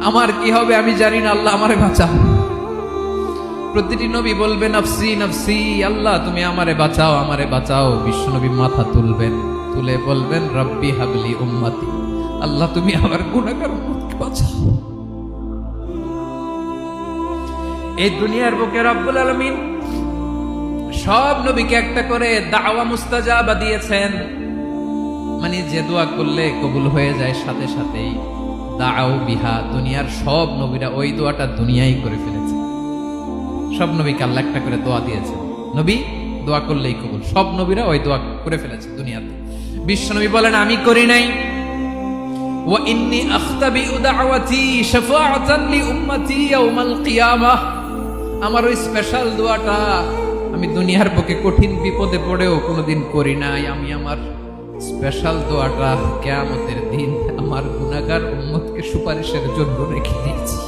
আমার কি হবে আমি জানি না, আল্লাহ আমারে বাঁচাও। প্রতিটি নবী বলবে নফসি নফসি, আল্লাহ তুমি আমারে বাঁচাও, আমারে বাঁচাও। বিশ্বনবী মাথা তুলবেন, তুলে বলবেন রব্বি হাবলি উম্মতি, আল্লাহ তুমি আমার গুনাহগার উম্মতকে বাঁচাও। এই দুনিয়ার বুকে রব্বুল আলামিন সব নবীকে একটা করে দাওয়া মুস্তাজাবা দিয়েছেন, মানে যে দোয়া করলে কবুল হয়ে যায় সাথে সাথেই। দাও বিহা, দুনিয়ার সব নবীরা ওই দোয়াটা দুনিয়ায় করে ফেলেছে। সব নবীকে আল্লাহ একটা করে দোয়া দিয়েছে, নবী দোয়া করলেই কবুল। সব নবীরা ওই দোয়া করে ফেলেছে দুনিয়াতে। বিশ্বনবী বলেন আমি করি নাই। ওয়া ইন্নী আখতাবিউ দাওয়াতি শাফাআতান লি উম্মতি ইয়াউমাল কিয়ামাহ, আমার ওই স্পেশাল দোয়াটা আমি দুনিয়ার বুকে কঠিন বিপদে পড়েও কোনোদিন করি নাই। আমি আমার স্পেশাল দোয়াটা কিয়ামতের দিন আমার গুনাহগার উম্মতকে সুপারিশের জন্য রেখে দিয়েছি।